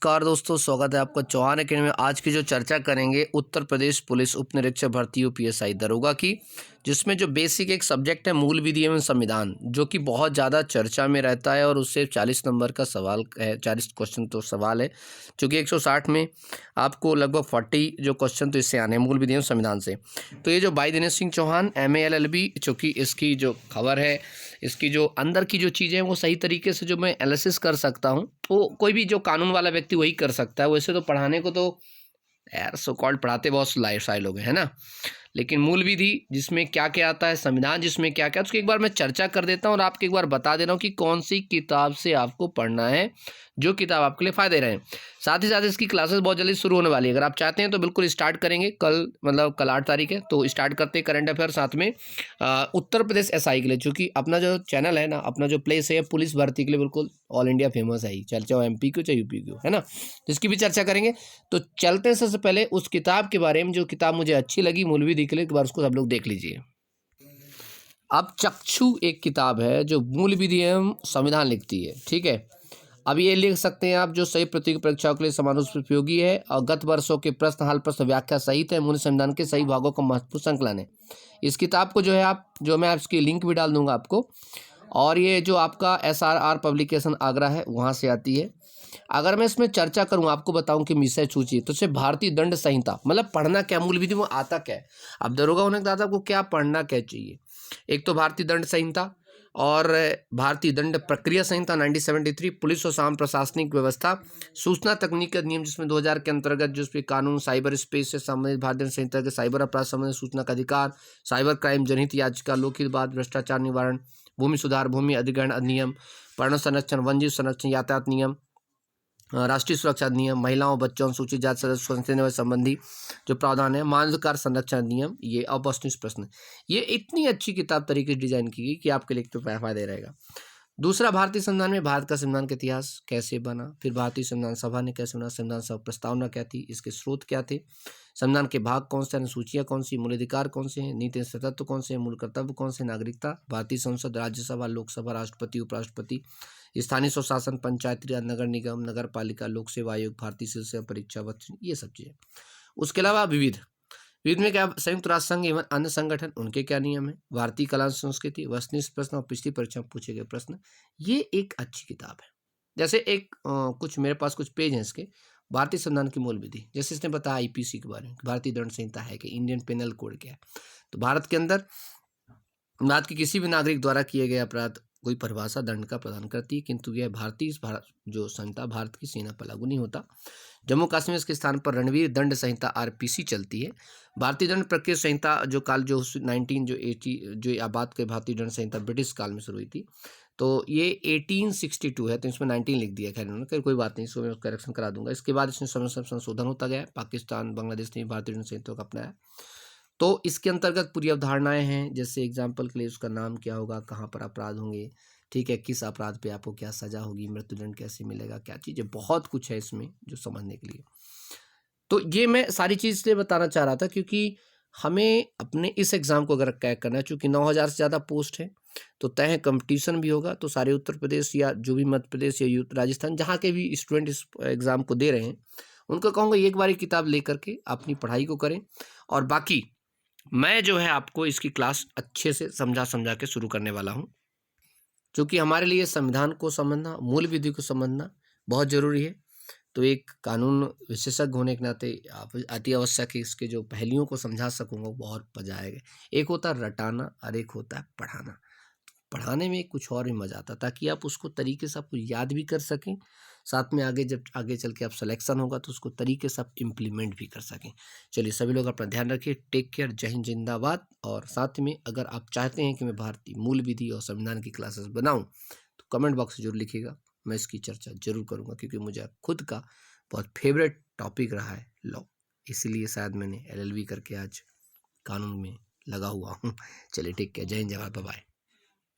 नमस्कार दोस्तों, स्वागत है आपका चौहान अकेडमी में। आज की जो चर्चा करेंगे उत्तर प्रदेश पुलिस उप निरीक्षक भर्ती यूपीएसआई दरोगा की, जिसमें जो बेसिक एक सब्जेक्ट है मूल विधि एवं संविधान, जो कि बहुत ज़्यादा चर्चा में रहता है और उससे 40 नंबर का सवाल है। 40 क्वेश्चन तो सवाल है, चूँकि 160 में आपको लगभग 40 जो क्वेश्चन तो इससे आने हैं मूल विधि एवं संविधान से। तो ये जो भाई दिनेश सिंह चौहान MA LLB, चूँकि इसकी जो खबर है, इसकी जो अंदर की जो चीज़ें हैं वो सही तरीके से जो मैं एनालिसिस कर सकता हूँ, तो कोई भी जो कानून वाला व्यक्ति वही कर सकता है। वैसे तो पढ़ाने को तो यार सो कॉल्ड पढ़ाते बहुत सारे लोग हैं, है ना, लेकिन मूल विधि जिसमें क्या क्या आता है, संविधान जिसमें क्या क्या, उसकी एक बार मैं चर्चा कर देता हूँ और आपको एक बार बता दे रहा हूँ कि कौन सी किताब से आपको पढ़ना है, जो किताब आपके लिए फ़ायदे रहे। साथ ही साथ इसकी क्लासेस बहुत जल्दी शुरू होने वाली है। अगर आप चाहते हैं तो बिल्कुल स्टार्ट करेंगे कल, मतलब कल 8 तारीख है, तो स्टार्ट करते हैं करंट अफेयर, साथ में उत्तर प्रदेश SI के लिए, चूँकि अपना जो चैनल है ना, अपना जो प्लेस है पुलिस भर्ती के लिए बिल्कुल ऑल इंडिया फेमस है ही, चाहे MP को चाहे UP को, है ना, जिसकी भी चर्चा करेंगे। तो चलते हैं सबसे पहले उस किताब के बारे में, जो किताब मुझे अच्छी लगी मूल विधि के लिए, एक बार उसको सब लोग देख लीजिए। अब चक्षु एक किताब है जो मूल विधि एवं संविधान लिखती है, ठीक है। अब ये लिख सकते हैं आप, जो सही प्रतियोगी परीक्षाओं के लिए समान रूप से उपयोगी है और गत वर्षों के प्रश्न हाल प्रश्न व्याख्या सहित है, मूल संविधान के सही भागों का महत्वपूर्ण संकलन है। इस किताब को जो है आप, जो मैं इसकी लिंक भी डाल दूंगा आपको, और ये जो आपका SRR पब्लिकेशन आगरा है वहाँ से आती है। अगर मैं इसमें चर्चा करूँ, आपको बताऊं कि विषय सूची, तो सिर्फ भारतीय दंड संहिता, मतलब पढ़ना क्या मूल विधि में आता क्या है। अब दरोगा होने के बाद आपको क्या पढ़ना क्या चाहिए, एक तो भारतीय दंड संहिता और भारतीय दंड प्रक्रिया संहिता 1973, पुलिस और सामान्य प्रशासनिक व्यवस्था, सूचना तकनीक का नियम जिसमें 2000 के अंतर्गत जो उसके कानून, साइबर स्पेस से संबंधित भारतीय दंड संहिता के साइबर अपराध संबंधित सूचना का अधिकार, साइबर क्राइम जनहित याचिका, लोकहित वाद, भ्रष्टाचार निवारण, भूमि सुधार, भूमि अधिग्रहण अधिनियम, पर्यावरण संरक्षण, वन्यजीव संरक्षण, यातायात नियम, राष्ट्रीय सुरक्षा अधिनियम, महिलाओं बच्चों अनुसूचित जाति सदस्य संरक्षण संबंधी जो प्रावधान है, मानवाधिकार संरक्षण अधिनियम, ये अप्रश्नित प्रश्न। ये इतनी अच्छी किताब तरीके से डिजाइन की गई कि आपके लिए तो फायदा रहेगा। दूसरा, भारतीय संविधान में भारत का संविधान का इतिहास कैसे बना, फिर भारतीय संविधान सभा ने कैसे बना, संविधान सभा प्रस्तावना क्या थी, इसके स्रोत क्या थे, संविधान के भाग कौन से, अनुसूचियाँ कौन सी, मूल अधिकार कौन से हैं, नीति तत्व कौन से हैं, मूल कर्तव्य कौन से, नागरिकता, भारतीय संसद, राज्यसभा, लोकसभा, राष्ट्रपति, उपराष्ट्रपति, स्थानीय स्वशासन, पंचायती राज, नगर निगम, नगर पालिका, लोक सेवा आयोग, भारतीय सिविल सेवा परीक्षा, ये सब चीज़ें। उसके अलावा विविध में क्या, संयुक्त राष्ट्र संघ एवं अन्य संगठन, उनके क्या नियम है, भारतीय कला संस्कृति, वस्तुनिष्ठ प्रश्न और पिछली परीक्षा में पूछे गए प्रश्न। ये एक अच्छी किताब है। जैसे एक कुछ मेरे पास कुछ पेज हैं इसके, भारतीय संविधान की मूल विधि, जैसे इसने बताया IPC के बारे में, भारतीय दंड संहिता है कि इंडियन पेनल कोड क्या है। तो भारत के अंदर भारत के किसी भी नागरिक द्वारा किए गए अपराध कोई परिभाषा दंड का प्रदान करती है, किंतु यह भारतीय जो संहिता भारत की सीमा पर लागू नहीं होता। जम्मू कश्मीर के स्थान पर रणवीर दंड संहिता RPC चलती है। भारतीय दंड प्रक्रिया संहिता जो 1980 जो आबाद के भारतीय दंड संहिता ब्रिटिश काल में शुरू हुई थी, तो ये 1862 है, तो इसमें 19 लिख दिया, खैर उन्होंने, कोई बात नहीं, इसको मैं करेक्शन करा दूंगा। इसके बाद इसमें समय संशोधन होता गया, पाकिस्तान, बांग्लादेश ने भारतीय दंड संहिता को अपनाया। तो इसके अंतर्गत पूरी अवधारणाएं हैं, जैसे एग्जाम्पल के लिए उसका नाम क्या होगा, कहाँ पर अपराध होंगे, ठीक है, किस अपराध पे आपको क्या सजा होगी, मृत्युदंड कैसे मिलेगा, क्या चीज़ें, बहुत कुछ है इसमें जो समझने के लिए। तो ये मैं सारी चीज़ इसलिए बताना चाह रहा था क्योंकि हमें अपने इस एग्ज़ाम को अगर क्रैक करना है, चूँकि 9000 से ज़्यादा पोस्ट है, तो तय है कंपटीशन भी होगा, तो सारे उत्तर प्रदेश या जो भी मध्य प्रदेश या राजस्थान जहाँ के भी स्टूडेंट इस एग्ज़ाम को दे रहे हैं, उनको कहूँगा एक बार किताब लेकर के अपनी पढ़ाई को करें। और बाकी मैं जो है आपको इसकी क्लास अच्छे से समझा के शुरू करने वाला हूँ, क्योंकि हमारे लिए संविधान को समझना, मूल विधि को समझना बहुत ज़रूरी है। तो एक कानून विशेषज्ञ होने के नाते आप अति आवश्यक है, इसके जो पहलुओं को समझा सकूँगा वो बहुत मजा आएगा। एक होता है रटाना और एक होता है पढ़ाना। पढ़ाने में कुछ और भी मज़ा आता है, ताकि आप उसको तरीके से आपको याद भी कर सकें, साथ में जब आगे चल के आप सिलेक्शन होगा तो उसको तरीके से आप इम्प्लीमेंट भी कर सकें। चलिए सभी लोग अपना ध्यान रखिए, टेक केयर, जय हिंद, जिंदाबाद। और साथ में अगर आप चाहते हैं कि मैं भारतीय मूल विधि और संविधान की क्लासेस बनाऊं, तो कमेंट बॉक्स में जरूर लिखिएगा, मैं इसकी चर्चा जरूर करूँगा, क्योंकि मुझे खुद का बहुत फेवरेट टॉपिक रहा है लॉ, इसीलिए शायद मैंने LLB करके आज कानून में लगा हुआ हूँ। चलिए टेक केयर, जय हिंद, जय भारत, बाय बाय।